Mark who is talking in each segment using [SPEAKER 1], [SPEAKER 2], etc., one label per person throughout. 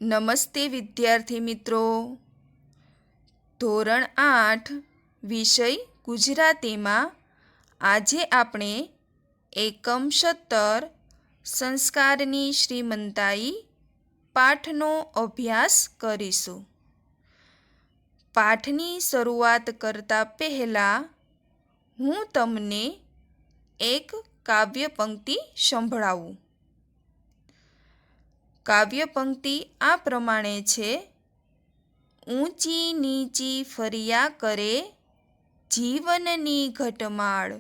[SPEAKER 1] નમસ્તે વિદ્યાર્થી મિત્રો. ધોરણ 8 વિષય ગુજરાતીમાં આજે આપણે એકમ 17 સંસ્કારની શ્રીમંતાઈ પાઠનો અભ્યાસ કરીશું. પાઠની શરૂઆત કરતા પહેલાં હું તમને એક કાવ્ય પંક્તિ સંભળાવું. કાવ્ય પંક્તિ આ પ્રમાણે છે: ઊંચી નીચી ફર્યા કરે જીવનની ઘટમાળ,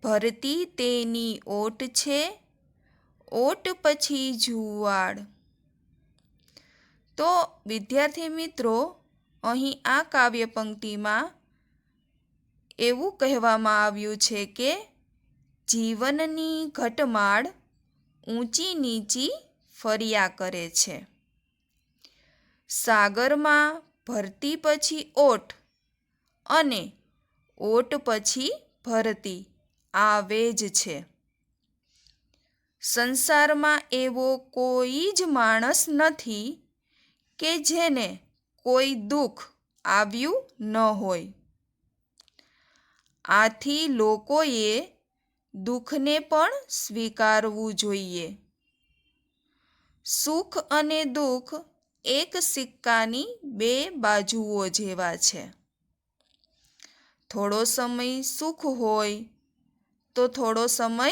[SPEAKER 1] ભરતી તેની ઓટ છે ઓટ પછી જુવાળ. તો વિદ્યાર્થી મિત્રો, અહીં આ કાવ્ય પંક્તિમાં એવું કહેવામાં આવ્યું છે કે જીવનની ઘટમાળ ઊંચી નીચી ફર્યા કરે છે. સાગરમાં ભરતી પછી ઓટ અને ઓટ પછી ભરતી આવે જ છે. સંસારમાં એવો કોઈ જ માણસ નથી કે જેને કોઈ દુઃખ આવ્યું ન હોય. આથી લોકોએ દુઃખને પણ સ્વીકારવું જોઈએ. સુખ અને દુઃખ એક સિક્કાની બે બાજુઓ જેવા છે. થોડો સમય સુખ હોય તો થોડો સમય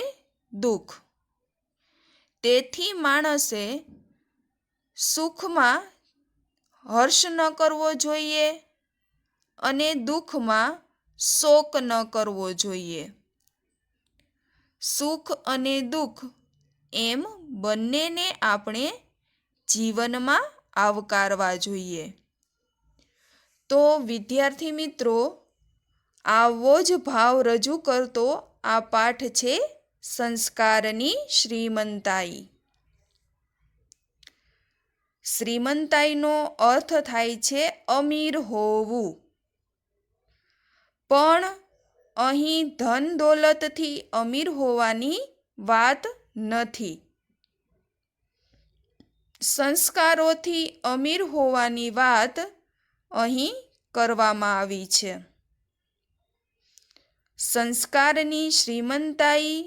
[SPEAKER 1] દુઃખ. તેથી માણસે સુખમાં હર્ષ ન કરવો જોઈએ અને દુઃખમાં શોક ન કરવો જોઈએ. સુખ અને દુઃખ એમ બંનેને આપણે જીવનમાં આવકારવા જોઈએ. તો વિદ્યાર્થી મિત્રો, આવો જ ભાવ રજૂ કરતો આ પાઠ છે સંસ્કારની શ્રીમંતાઈ. શ્રીમંતાઈનો અર્થ થાય છે અમીર હોવું. પણ અહીં ધન દોલતથી અમીર હોવાની વાત નથી. સંસ્કારોથી અમીર હોવાની વાત અહીં કરવામાં આવી છે. સંસ્કારની શ્રીમંતાઈ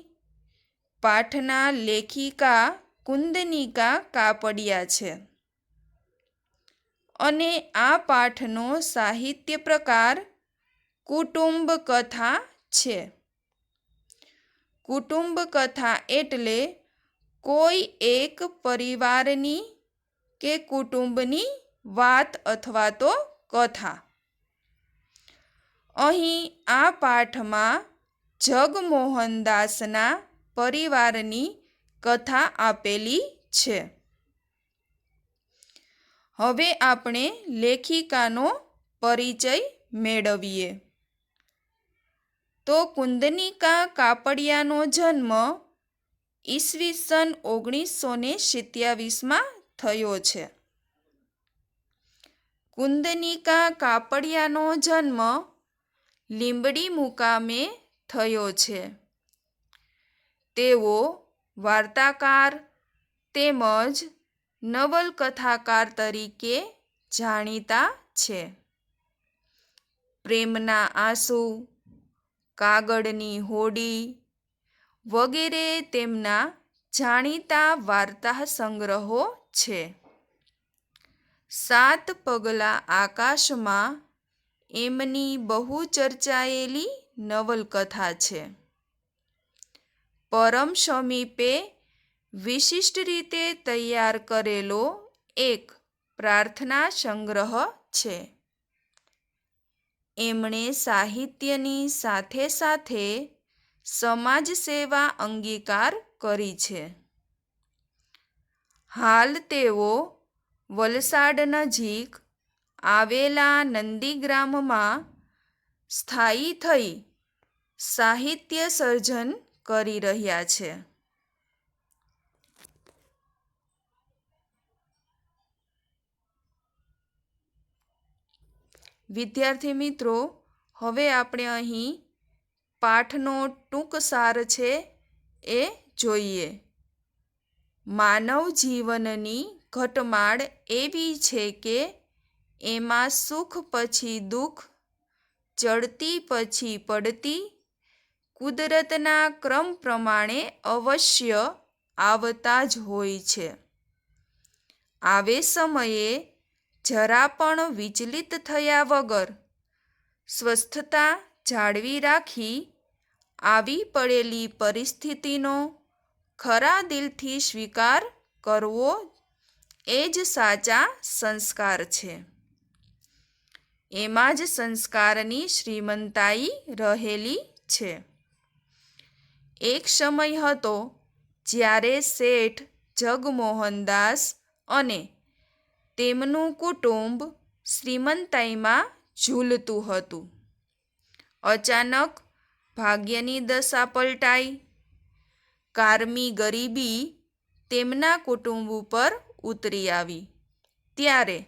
[SPEAKER 1] પાઠના લેખિકા કુંદનિકા કાપડિયા છે અને આ પાઠનો સાહિત્ય પ્રકાર કુટુંબ કથા છે. કુટુંબ કથા એટલે કોઈ એક પરિવારની કે કુટુંબની વાત અથવા તો કથા. અહીં આ પાઠમાં જગમોહનદાસના પરિવારની કથા આપેલી છે. હવે આપણે લેખિકાનો પરિચય મેળવીએ. તો કુંદનિકા કાપડિયાનો જન્મ ઈસવીસન 1927માં થયો છે. કુંદનિકા કાપડિયાનો જન્મ લીંબડી મુકામે થયો છે. તેઓ વાર્તાકાર તેમજ નવલકથાકાર તરીકે જાણીતા છે. પ્રેમના આંસુ, કાગળની હોડી વગેરે તેમના જાણીતા વાર્તા સંગ્રહો છે. 7 પગલાં આકાશમાં એમની બહુ ચર્ચાયેલી નવલકથા છે. પરમ સમીપે વિશિષ્ટ રીતે તૈયાર કરેલો એક પ્રાર્થના સંગ્રહ છે. એમણે સાહિત્યની સાથે સાથે સમાજ સેવા અંગીકાર કરી છે. હાલ તેઓ વલસાડ નજીક આવેલા નંદીગ્રામમાં સ્થાયી થઈ સાહિત્ય સર્જન કરી રહ્યા છે. વિદ્યાર્થી મિત્રો, હવે આપણે અહીં પાઠનો ટૂંક સાર છે એ જોઈએ. માનવ જીવનની ઘટમાળ એવી છે કે એમાં સુખ પછી દુઃખ, ચડતી પછી પડતી, કુદરતના ક્રમ પ્રમાણે અવશ્ય આવતા જ હોય છે. આવે સમયે જરા પણ વિચલિત થયા વગર સ્વસ્થતા જાળવી રાખી આવી પડેલી પરિસ્થિતિનો ખરા દિલથી સ્વીકાર કરવો એ જ સાચા સંસ્કાર છે. એમાં જ સંસ્કારની શ્રીમંતાઈ રહેલી છે. એક સમય હતો જ્યારે શેઠ જગમોહનદાસ અને તેમનું કુટુંબ શ્રીમંતાઈમાં ઝૂલતું હતું. અચાનક ભાગ્યની દશા પલટાઈ. કારમી ગરીબી તેમના કુટુંબ ઉપર ઉતરી આવી. ત્યારે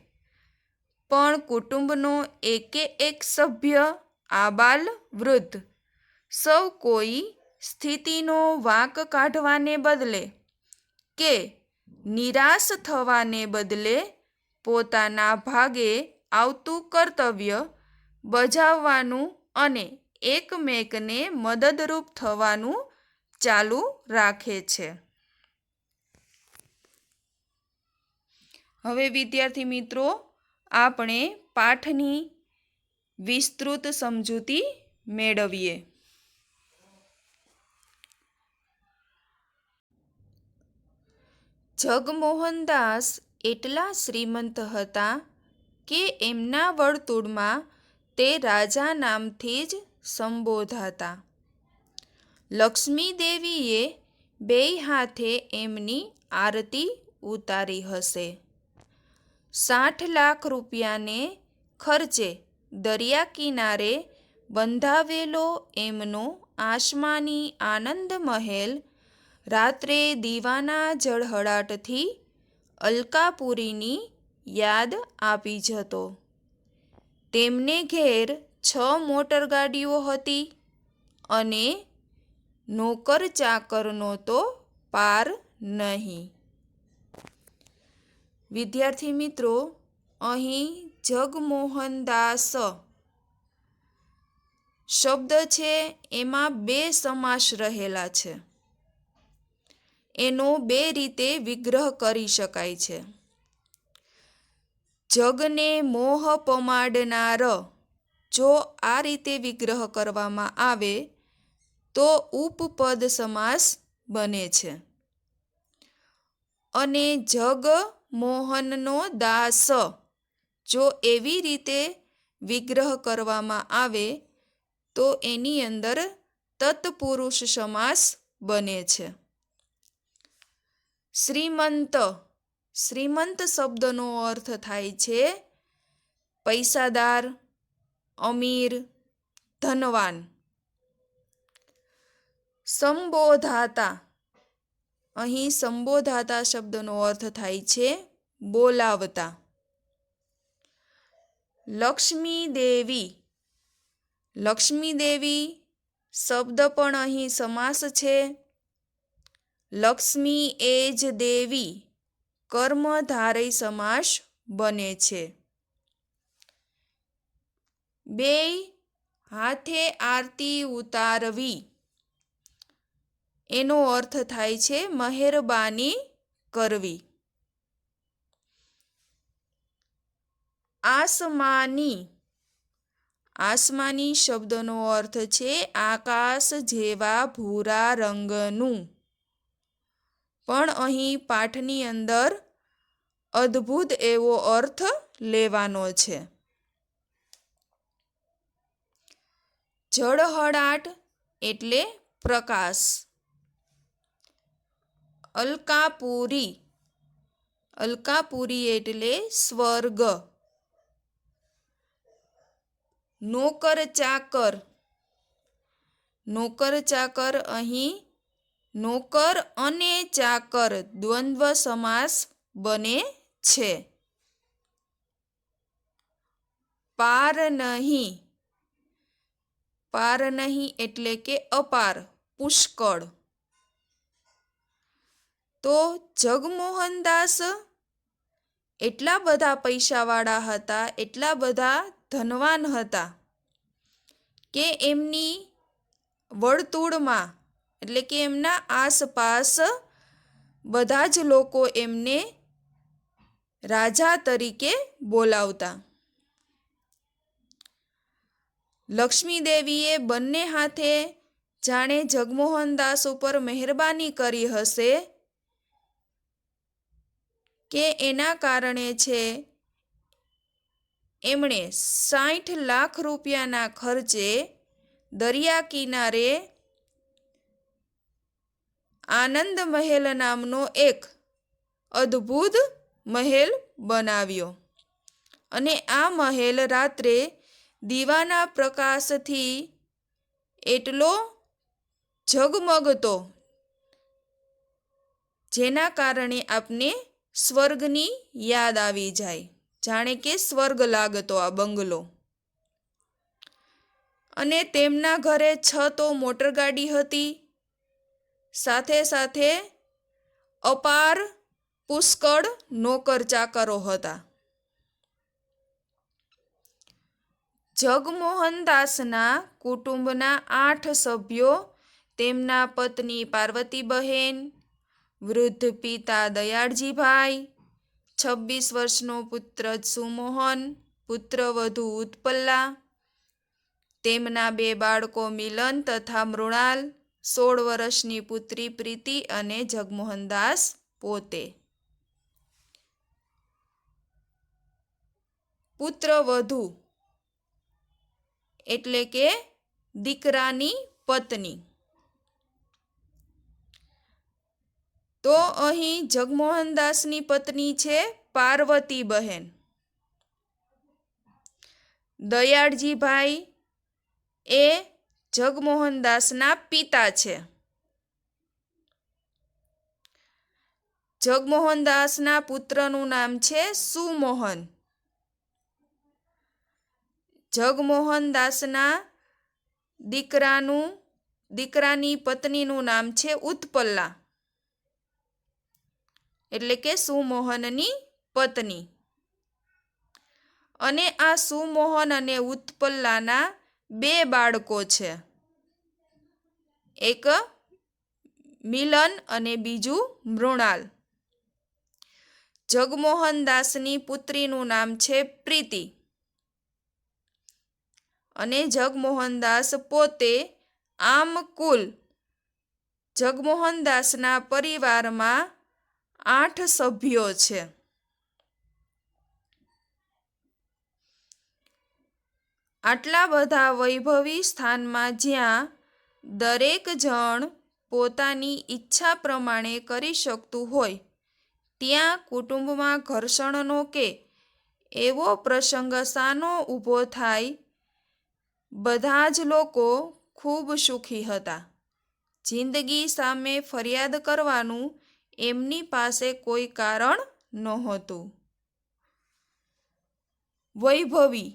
[SPEAKER 1] પણ કુટુંબનો એકે એક સભ્ય, આબાલ વૃદ્ધ, સૌ કોઈ સ્થિતિનો વાંક કાઢવાને બદલે કે નિરાશ થવાને બદલે પોતાના ભાગે આવતું કર્તવ્ય બજાવવાનું અને એકમેકને મદદરૂપ થવાનું ચાલુ રાખે છે. હવે વિદ્યાર્થી મિત્રો, આપણે પાઠની વિસ્તૃત સમજૂતી મેળવીએ. જગમોહનદાસ એટલા શ્રીમંત હતા કે એમના વર્તુળમાં તે રાજા નામથી જ સંબોધાતા. લક્ષ્મી દેવીએ બેય હાથે એમની આરતી ઉતારી હશે. 60 લાખ રૂપિયાને ખર્ચે દરિયા કિનારે બંધાવેલો એમનો આસમાની આનંદ મહેલ રાત્રે દીવાના ઝળહળાટથી અલકાપુરીની યાદ આપી જતો. તેમને ઘેર 6 મોટરગાડીઓ હતી અને નોકર ચાકરનો તો પાર નહીં. વિદ્યાર્થી મિત્રો, અહીં જગમોહનદાસ શબ્દ છે એમાં 2 સમાસ રહેલા છે. એનો 2 રીતે વિગ્રહ કરી શકાય છે. જગને મોહ પમાડનાર, જો આ રીતે વિગ્રહ કરવામાં આવે તો ઉપપદ સમાસ બને છે. અને જગ મોહનનો દાસ, જો એવી રીતે વિગ્રહ કરવામાં આવે તો એની અંદર તત્પુરુષ સમાસ બને છે. શ્રીમંત, શ્રીમંત શબ્દનો અર્થ થાય છે પૈસાદાર, અમીર, ધનવાન. સંબોધાતા, અહીં સંબોધાતા શબ્દનો અર્થ થાય છે બોલાવતા. લક્ષ્મી દેવી, લક્ષ્મી દેવી શબ્દ પણ અહીં સમાસ છે. લક્ષ્મી એ જ દેવી કર્મધારય સમાસ બને છે. બેય હાથે આરતી ઉતારવી, એનો અર્થ થાય છે મહેરબાની કરવી. આસમાની, આસમાની શબ્દનો અર્થ છે આકાશ જેવા ભૂરા રંગનું. પણ અહીં પાઠની અંદર અદ્ભુત એવો અર્થ લેવાનો છે. ઝળહળાટ એટલે પ્રકાશ. અલકાપુરી, અલકાપુરી એટલે સ્વર્ગ. નોકર ચાકર, નોકર ચાકર અહીં નોકર અને ચાકર દ્વંદ્વ સમાસ બને છે. પાર નહીં, પાર નહીં એટલે કે અપાર, પુષ્કળ. તો જગમોહનદાસ એટલા બધા પૈસાવાળા હતા, એટલા બધા ધનવાન હતા કે એમની વર્તુળમાં એટલે કે એમના આસપાસ બધા જ લોકો એમને રાજા તરીકે બોલાવતા. લક્ષ્મી દેવીએ બંને હાથે જાણે જગમોહનદાસ ઉપર મહેરબાની કરી હશે કે એના કારણે છે એમણે 60 લાખ રૂપિયાના ખર્ચે દરિયા કિનારે આનંદ મહેલ નામનો એક અદ્ભુત મહેલ બનાવ્યો અને આ મહેલ રાત્રે દીવાના પ્રકાશથી એટલો ઝગમગતો જેના કારણે આપને સ્વર્ગની યાદ આવી જાય, જાણે કે સ્વર્ગ લાગતો આ બંગલો. અને તેમના ઘરે 6 તો મોટરગાડી હતી, સાથે સાથે અપાર પુષ્કળ નોકર ચાકરો હતા. જગમોહનદાસના કુટુંબના 8 સભ્યો, તેમના પત્ની પાર્વતીબહેન, વૃદ્ધ પિતા દયાળજીભાઈ, 26 વર્ષનો પુત્ર સુમોહન, પુત્રવધુ ઉત્પલ્લા, તેમના 2 બાળકો મિલન તથા મૃણાલ, 16 વર્ષની પુત્રી પ્રીતિ અને જગમોહનદાસ પોતે. પુત્રવધુ એટલે કે દીકરાની પત્ની. તો અહીં જગમોહનદાસની પત્ની છે પાર્વતીબહેન. દયાળજીભાઈ એ જગમોહનદાસના પિતા છે. જગમોહનદાસના પુત્રનું નામ છે સુમોહન. જગમોહનદાસના દીકરાની પત્નીનું નામ છે ઉત્પલ્લા, એટલે કે સુમોહનની પત્ની. અને આ સુમોહન અને ઉત્પલ્લાના 2 બાળકો છે, એક મિલન અને બીજું મૃણાલ. જગમોહનદાસની પુત્રીનું નામ છે પ્રીતિ અને જગમોહનદાસ પોતે. આમ કુલ જગમોહનદાસના પરિવારમાં 8 સભ્યો છે. આટલા બધા વૈભવી સ્થાનમાં જ્યાં દરેક જણ પોતાની ઈચ્છા પ્રમાણે કરી શકતું હોય, ત્યાં કુટુંબમાં ઘર્ષણનો કે એવો પ્રસંગ શાનો ઊભો થાય? બધા જ લોકો ખૂબ સુખી હતા. જિંદગી સામે ફરિયાદ કરવાનું એમની પાસે કોઈ કારણ નહોતું. વૈભવી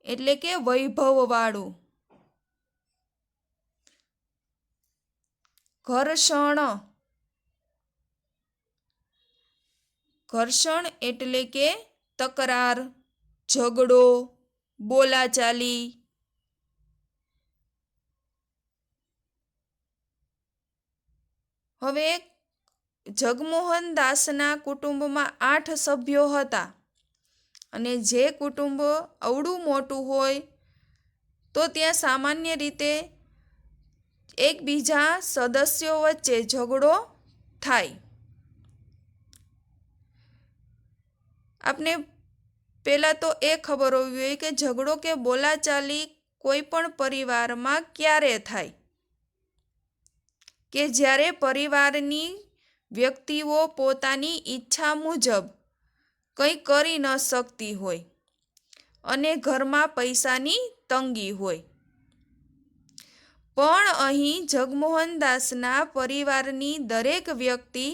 [SPEAKER 1] એટલે કે વૈભવવાળું. ઘર્ષણ એટલે કે તકરાર, ઝઘડો, બોલાચાલી. હવે જગમોહનદાસના કુટુંબમાં 8 સભ્યો હતા અને જે કુટુંબ અવળું મોટું હોય તો ત્યાં સામાન્ય રીતે એકબીજા સદસ્યો વચ્ચે ઝઘડો થાય. આપને પહેલાં તો એ ખબર હોવી જોઈએ કે ઝઘડો કે બોલાચાલી કોઈ પણ પરિવારમાં ક્યારે થાય કે જ્યારે પરિવારની વ્યક્તિઓ પોતાની ઈચ્છા મુજબ કંઈ કરી ન શકતી હોય અને ઘરમાં પૈસાની તંગી હોય. પણ અહીં જગમોહનદાસના પરિવારની દરેક વ્યક્તિ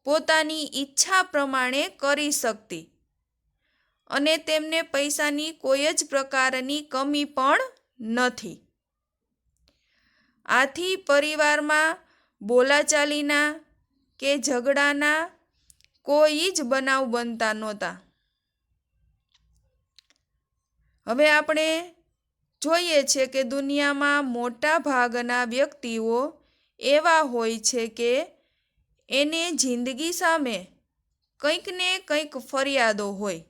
[SPEAKER 1] પોતાની ઈચ્છા પ્રમાણે કરી શકતી અને તેમને પૈસાની કોઈ જ પ્રકારની કમી પણ નથી. આથી પરિવારમાં બોલાચાલીના કે ઝઘડાના કોઈ જ બનાવ બનતા નહોતા. હવે આપણે જોઈએ છે કે દુનિયામાં મોટા ભાગના વ્યક્તિઓ એવા હોય છે કે એને જિંદગી સામે કંઈક ને કંઈક ફરિયાદો હોય.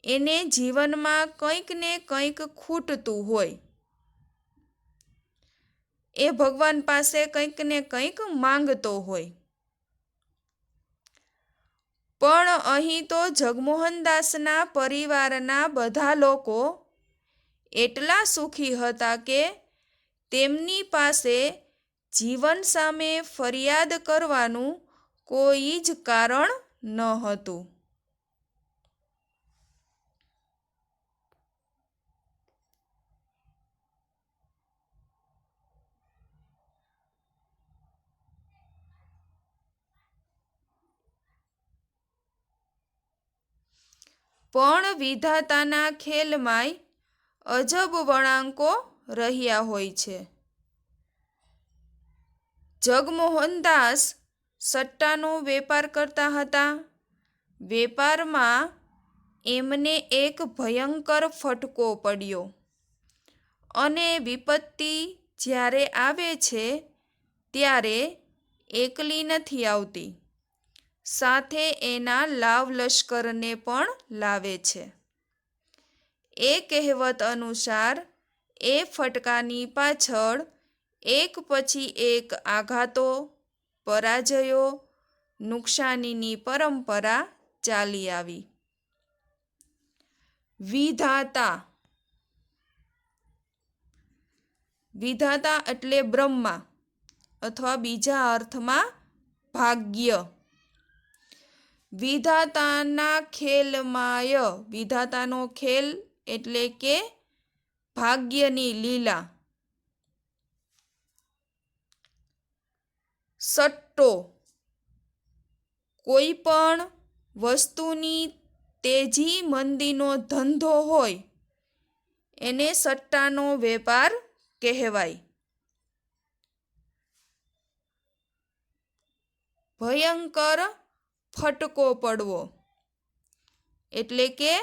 [SPEAKER 1] એને જીવનમાં કંઈક ને કંઈક ખૂટતું હોય. એ ભગવાન પાસે કંઈક ને કંઈક માંગતો હોય. પણ અહીં તો જગમોહનદાસના પરિવારના બધા લોકો એટલા સુખી હતા કે તેમની પાસે જીવન સામે ફરિયાદ કરવાનું કોઈ જ કારણ ન હતું. પણ વિધાતાના ખેલમાંય અજબ વળાંકો રહ્યા હોય છે. જગમોહનદાસ સટ્ટાનો વેપાર કરતા હતા. વેપારમાં એમને એક ભયંકર ફટકો પડ્યો અને વિપત્તિ જ્યારે આવે છે ત્યારે એકલી નથી આવતી, સાથે એના લાવ લશ્કરને પણ લાવે છે. એ કહેવત અનુસાર એ ફટકાની પાછળ એક પછી એક આઘાતો, પરાજયો, નુકસાનીની પરંપરા ચાલી આવી. વિધાતા, વિધાતા એટલે બ્રહ્મા અથવા બીજા અર્થમાં ભાગ્ય. વિધાતાના ખેલમાય, વિધાતાનો ખેલ એટલે કે ભાગ્યની લીલા. સટ્ટો, કોઈ પણ વસ્તુની તેજી મંદીનો ધંધો હોય એને સટ્ટાનો વેપાર કહેવાય. ભયંકર ફટકો પડવો એટલે કે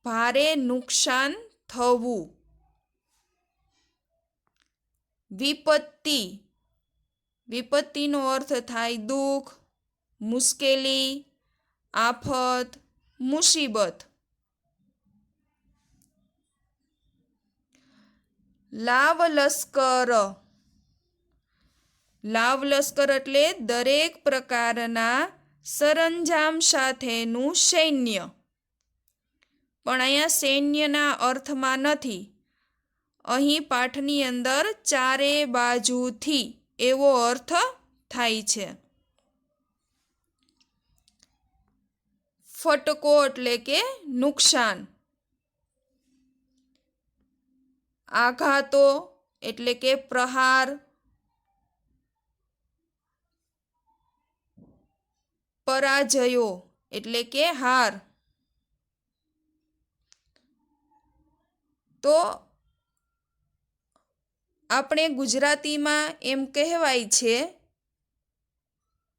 [SPEAKER 1] ભારે નુકસાન થવું. વિપત્તિ, વિપત્તિનો અર્થ થાય દુઃખ, મુશ્કેલી, આફત, મુસીબત. લાવ લશ્કર, લાવ લશ્કર એટલે દરેક પ્રકારના સરંજામ સાથેનું સૈન્ય. પણ અહીંયા સૈન્યના અર્થમાં નથી. અહીં પાઠની અંદર ચારે બાજુથી એવો અર્થ થાય છે. ફટકો એટલે કે નુકસાન. આઘાતો એટલે કે પ્રહાર. પરાજયો એટલે કે હાર. તો આપણે ગુજરાતીમાં એમ કહેવાય છે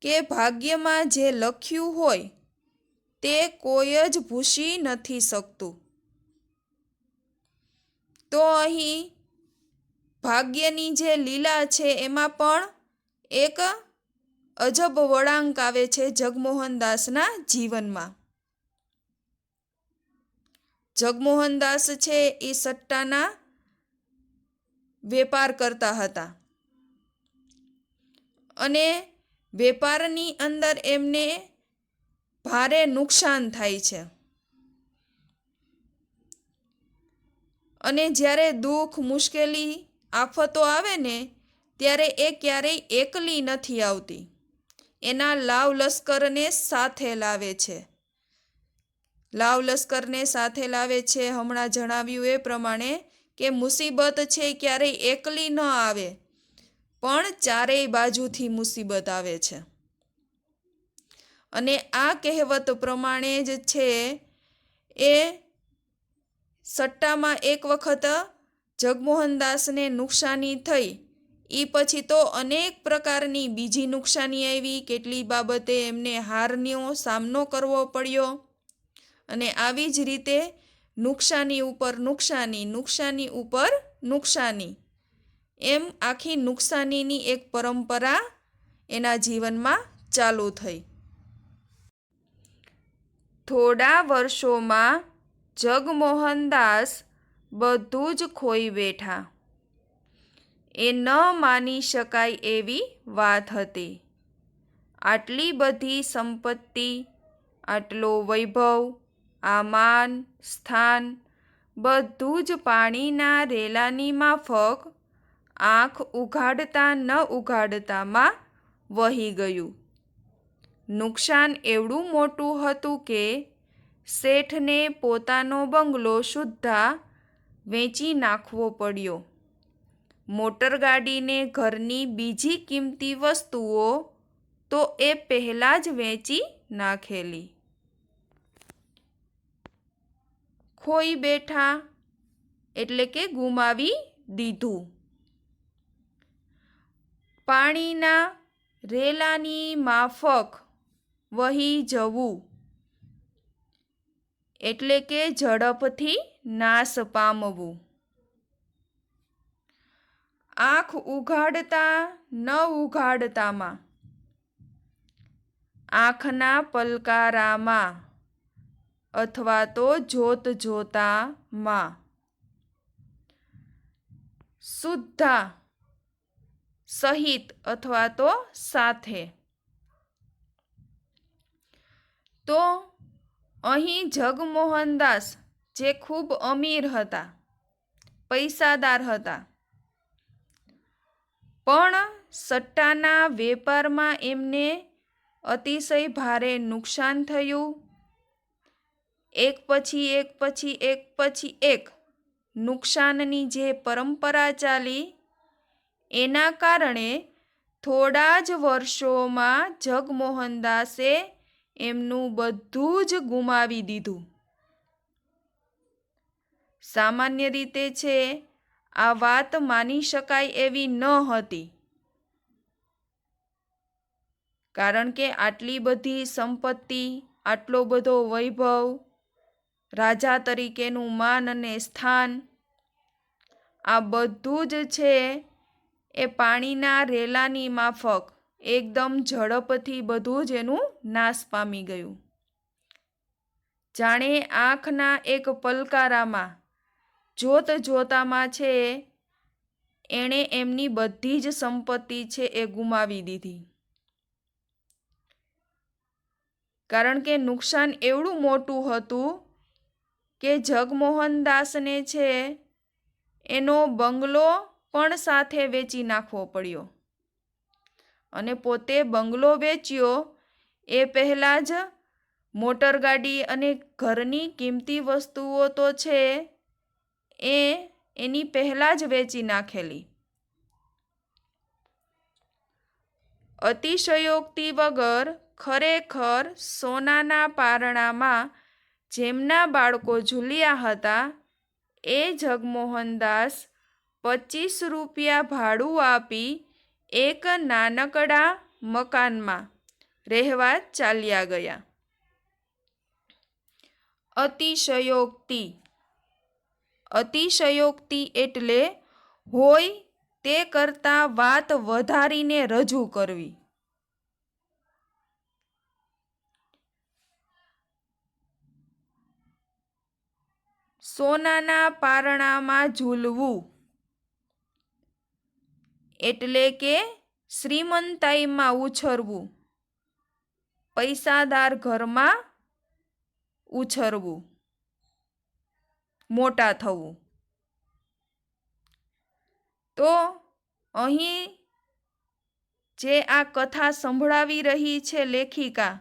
[SPEAKER 1] કે ભાગ્યમાં જે લખ્યું હોય તે કોઈ જ ભૂંસી નથી શકતું. તો અહીં ભાગ્યની જે લીલા છે એમાં પણ એક અજબ વળાંક આવે છે જગમોહનદાસના જીવનમાં. જગમોહનદાસ છે એ સટ્ટાના વેપાર કરતા હતા અને વેપારની અંદર એમને ભારે નુકસાન થાય છે. અને જ્યારે દુઃખ, મુશ્કેલી, આફતો આવે ને ત્યારે એ ક્યારેય એકલી નથી આવતી. એના લાવ લશ્કરને સાથે લાવે છે. લાવ લશ્કરને સાથે લાવે છે. હમણાં જણાવ્યું એ પ્રમાણે કે મુસીબત છે ક્યારેય એકલી ન આવે, પણ ચારેય બાજુથી મુસીબત આવે છે. અને આ કહેવત પ્રમાણે જ છે એ સટ્ટામાં એક વખત જગમોહનદાસને નુકસાની થઈ એ પછી તો અનેક પ્રકારની બીજી નુકસાની આવી, કેટલી બાબતે એમને હારનો સામનો કરવો પડ્યો અને આવી જ રીતે નુકસાની ઉપર નુકસાની, નુકસાની ઉપર નુકસાની, એમ આખી નુકસાનીની એક પરંપરા એના જીવનમાં ચાલુ થઈ. થોડા વર્ષોમાં જગમોહનદાસ બધું જ ખોઈ બેઠા. એ ન માની શકાય એવી વાત હતી. આટલી બધી સંપત્તિ, આટલો વૈભવ, આ માન, સ્થાન બધું જ પાણીના રેલાની માફક આંખ ઉઘાડતા ન ઉઘાડતામાં વહી ગયું. નુકસાન એવડું મોટું હતું કે શેઠને પોતાનો બંગલો સુદ્ધા વેચી નાખવો પડ્યો. મોટરગાડીને ઘરની બીજી કિંમતી વસ્તુઓ તો એ પહેલાં જ વેચી નાખેલી. ખોઈ બેઠા એટલે કે ગુમાવી દીધું. પાણીના રેલાની માફક વહી જવું એટલે કે ઝડપથી નાશ પામવું. આંખ ઉઘાડતા ન ઉઘાડતામાં, આંખના પલકારામાં અથવા તો જોત જોતામાં, સુદ્ધા સહિત અથવા તો સાથે. તો અહીં જગમોહનદાસ જે ખૂબ અમીર હતા, પૈસાદાર હતા, પણ સટ્ટાના વેપારમાં એમને અતિશય ભારે નુકસાન થયું. એક પછી એક પછી એક પછી એક નુકસાનની જે પરંપરા ચાલી, એના કારણે થોડા જ વર્ષોમાં જગમોહનદાસે એમનું બધું જ ગુમાવી દીધું. સામાન્ય રીતે છે આ વાત માની શકાય એવી ન હતી, કારણ કે આટલી બધી સંપત્તિ, આટલો બધો વૈભવ, રાજા તરીકેનું માન અને સ્થાન, આ બધું જ છે એ પાણીના રેલાની માફક એકદમ ઝડપથી બધું જ એનું નાશ પામી ગયું. જાણે આંખના એક પલકારામાં, જોત જોતામાં છે એણે એમની બધી જ સંપત્તિ છે એ ગુમાવી દીધી. કારણ કે નુકસાન એવડું મોટું હતું કે જગમોહનદાસને છે એનો બંગલો પણ સાથે વેચી નાખવો પડ્યો. અને પોતે બંગલો વેચ્યો એ પહેલાં જ મોટરગાડી અને ઘરની કિંમતી વસ્તુઓ તો છે એની પહેલાં જ વેચી નાખેલી. અતિશયોક્તિ વગર ખરેખર સોનાના પારણામાં જેમના બાળકો ઝૂલ્યા હતા એ જગમોહનદાસ 25 રૂપિયા ભાડું આપી એક નાનકડા મકાનમાં રહેવા ચાલ્યા ગયા. અતિશયોક્તિ, અતિશયોક્તિ એટલે હોય તે કરતાં વાત વધારીને રજૂ કરવી. સોનાના પારણામાં ઝૂલવું એટલે કે શ્રીમંતાઈમાં ઉછરવું, પૈસાદાર ઘરમાં ઉછરવું, મોટા થવું. તો અહીં જે આ કથા સંભળાવી રહી છે લેખિકા,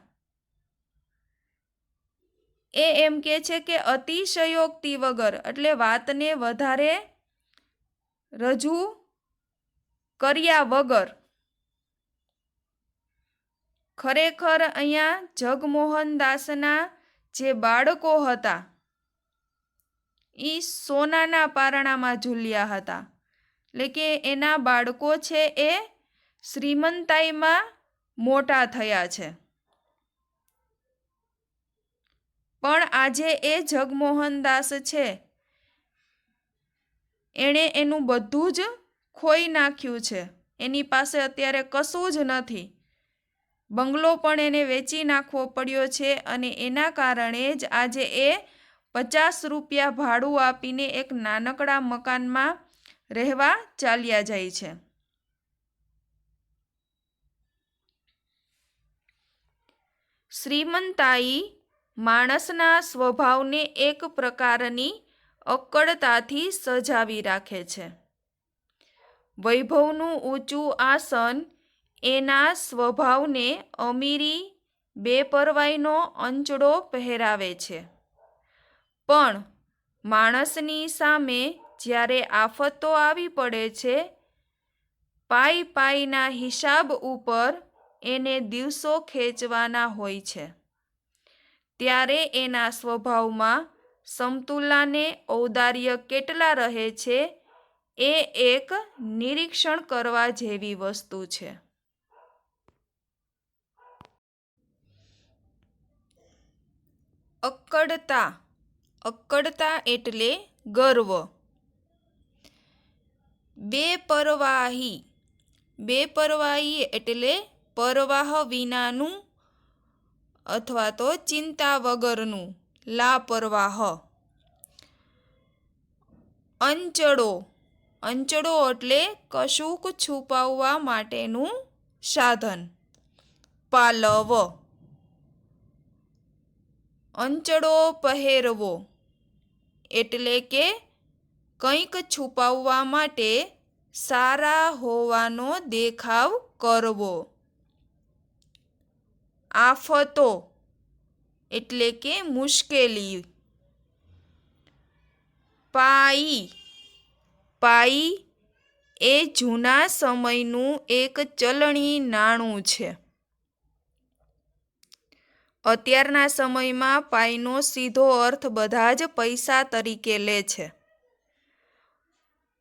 [SPEAKER 1] એ એમ કહે છે કે અતિશયોક્તિ વગર એટલે વાતને વધારે રજૂ કર્યા વગર ખરેખર અહીંયા જગમોહનદાસના જે બાળકો હતા એ સોનાના પારણામાં ઝૂલ્યા હતા. એટલે કે એના બાળકો છે એ શ્રીમંતાઈમાં મોટા થયા છે. પણ આજે એ જગમોહનદાસ છે એણે એનું બધું જ ખોઈ નાખ્યું છે. એની પાસે અત્યારે કશું જ નથી. બંગલો પણ એને વેચી નાખવો પડ્યો છે અને એના કારણે જ આજે એ 50 રૂપિયા ભાડું આપીને એક નાનકડા મકાનમાં રહેવા ચાલ્યા જાય છે. શ્રીમંતાઈ માણસના સ્વભાવને એક પ્રકારની અક્કડતાથી સજાવી રાખે છે. વૈભવનું ઊંચું આસન એના સ્વભાવને અમીરી બેપરવાઈનો અંચડો પહેરાવે છે. પણ માણસની સામે જ્યારે આફતો આવી પડે છે, પાઈના હિસાબ ઉપર એને દિવસો ખેંચવાના હોય છે, ત્યારે એના સ્વભાવમાં સમતુલાને ઔદાર્ય કેટલા રહે છે એ એક નિરીક્ષણ કરવા જેવી વસ્તુ છે. અક્કડતા એટલે ગર્વ. બેપરવાહી એટલે પરવાહ વિનાનું અથવા તો ચિંતા વગરનું, લાપરવાહ. અંચડો એટલે કશુંક છુપાવવા માટેનું સાધન, પાલવ. અંચડો પહેરવો એટલે કે કંઈક છુપાવવા માટે સારા હોવાનો દેખાવ કરવો. આફતો એટલે કે મુશ્કેલી. પાઈ એ જૂના સમયનું એક ચલણી નાણું છે. અત્યારના સમયમાં પાઈનો સીધો અર્થ બધા જ પૈસા તરીકે લે છે.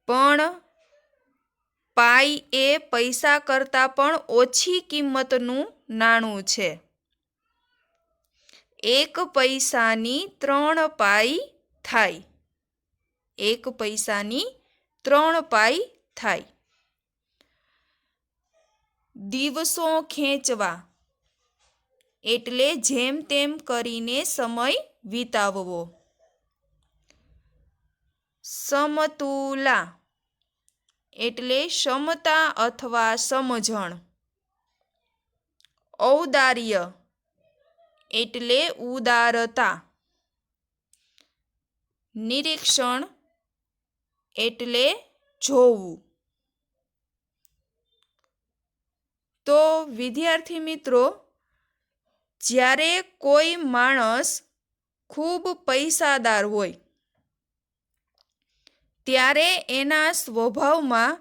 [SPEAKER 1] પણ પાઈ એ પૈસા કરતાં પણ ઓછી કિંમતનું નાણું છે. 1 પૈસાની 3 પાઈ થાય. 1 પૈસાની 3 પાઈ થાય. દિવસો ખેંચવા એટલે જેમ તેમ કરીને સમય વિતાવવો. સમતુલા એટલે ક્ષમતા અથવા સમજણ. ઔદાર્ય એટલે ઉદારતા. નિરીક્ષણ એટલે જોવું. તો વિદ્યાર્થી મિત્રો, જ્યારે કોઈ માણસ ખૂબ પૈસાદાર હોય ત્યારે એના સ્વભાવમાં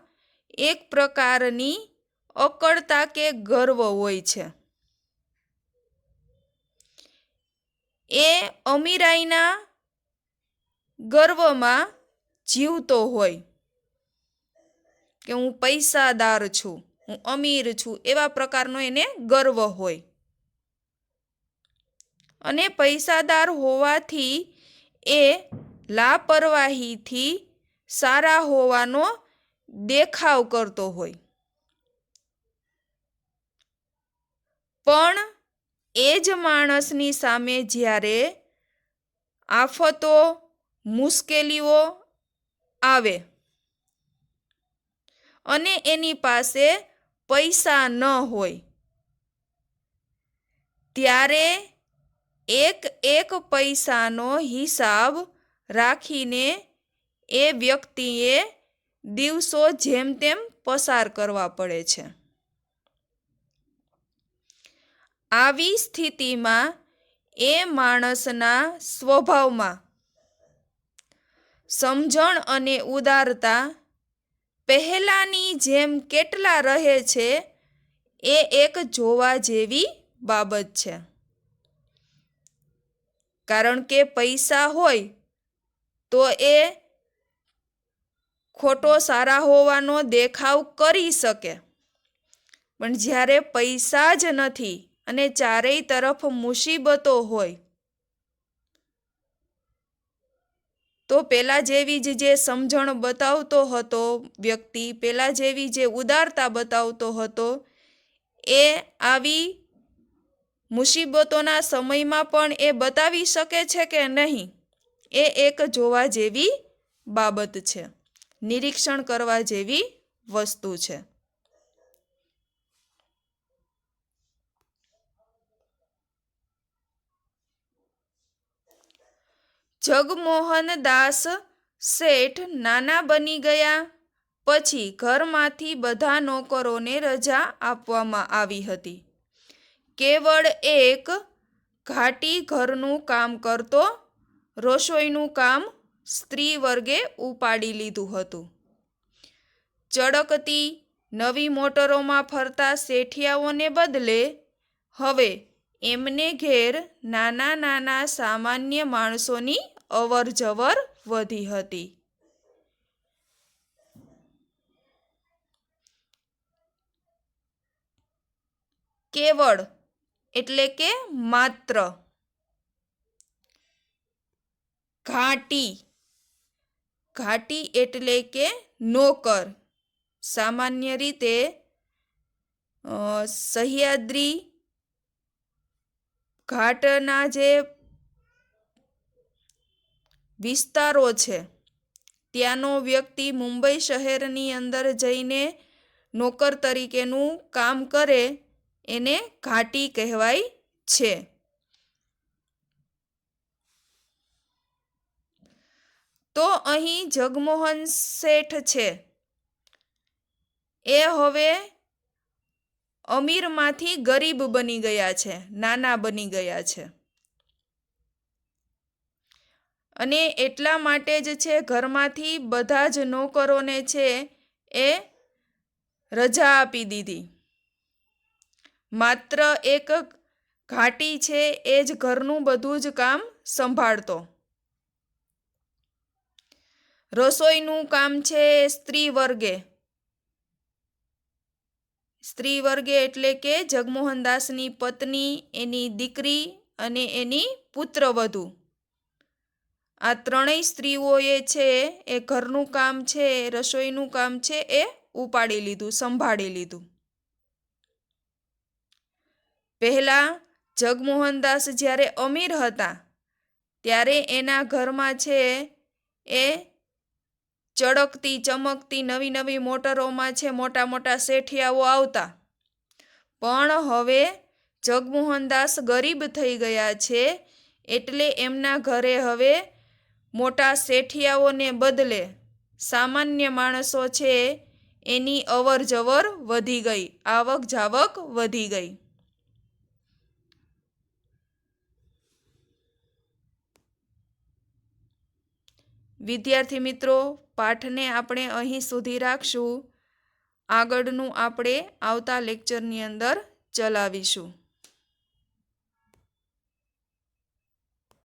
[SPEAKER 1] એક પ્રકારની અક્કડતા કે ગર્વ હોય છે. એ અમીરાઈના ગર્વમાં જીવતો હોય કે હું પૈસાદાર છું, હું અમીર છું, એવા પ્રકારનો એને ગર્વ હોય. અને પૈસાદાર હોવાથી એ લાપરવાહીથી સારા હોવાનો દેખાવ કરતો હોય. પણ એ જ માણસની સામે જ્યારે આફતો, મુશ્કેલીઓ આવે અને એની પાસે પૈસા ન હોય, ત્યારે એક પૈસાનો હિસાબ રાખીને એ વ્યક્તિએ દિવસો જેમ તેમ પસાર કરવા પડે છે. આવી સ્થિતિમાં એ માણસના સ્વભાવમાં સમજણ અને ઉદારતા પહેલાની જેમ કેટલા રહે છે એ એક જોવા જેવી બાબત છે. કારણ કે પૈસા હોય તો એ ખોટો સારા હોવાનો દેખાવ કરી શકે, પણ જ્યારે પૈસા જ નથી અને ચારેય તરફ મુસીબતો હોય તો પેલા જેવી જ જે સમજણ બતાવતો હતો વ્યક્તિ, પેલા જેવી જે ઉદારતા બતાવતો હતો, એ આવી મુસીબતોના સમયમાં પણ એ બતાવી શકે છે કે નહીં, એ એક જોવા જેવી બાબત છે, નિરીક્ષણ કરવા જેવી વસ્તુ છે. જગમોહન દાસ શેઠ નાના બની ગયા પછી ઘરમાંથી બધા નોકરોને રજા આપવામાં આવી હતી. કેવળ એક ઘાટી ઘરનું કામ કરતો, રસોઈનું કામ સ્ત્રી વર્ગે ઉપાડી લીધું હતું. ચળકતી નવી મોટરોમાં ફરતા શેઠિયાઓને બદલે હવે એમને ઘેર નાના નાના સામાન્ય માણસોની અવર જવર વધી હતી. કેવળ એટલે કે માત્ર, ઘાટી, ઘાટી એટલે કે નોકર. સામાન્ય રીતે સહ્યાદ્રી ઘાટના જે વિસ્તારો છે ત્યાંનો વ્યક્તિ મુંબઈ શહેરની અંદર જઈને નોકર તરીકેનું કામ કરે એને ઘાટી કહેવાય છે. તો અહીં જગમોહન શેઠ છે એ હવે અમીરમાંથી ગરીબ બની ગયા છે, નાના બની ગયા છે. અને એટલા માટે જ છે ઘરમાંથી બધા જ નોકરોને છે એ રજા આપી દીધી. માત્ર એક ઘાટી છે એ જ ઘરનું બધું જ કામ સંભાળતો. રસોઈનું કામ છે સ્ત્રી વર્ગે, સ્ત્રી વર્ગે એટલે કે જગમોહનદાસની પત્ની, એની દીકરી અને એની પુત્રવધુ, આ ત્રણેય સ્ત્રીઓએ છે એ ઘરનું કામ છે, રસોઈનું કામ છે એ ઉપાડી લીધું, સંભાળી લીધું. પહેલા જગમોહનદાસ જ્યારે અમીર હતા ત્યારે એના ઘરમાં છે એ ચળકતી ચમકતી નવી નવી મોટરોમાં છે મોટા મોટા શેઠિયાઓ આવતા. પણ હવે જગમોહનદાસ ગરીબ થઈ ગયા છે એટલે એમના ઘરે હવે મોટા શેઠિયાઓને બદલે સામાન્ય માણસો છે એની અવર જવર વધી ગઈ, આવક જાવક વધી ગઈ. વિદ્યાર્થી મિત્રો, પાઠને આપણે અહીં સુધી રાખશું. આગળનું આપણે આવતા લેક્ચરની અંદર ચલાવીશું.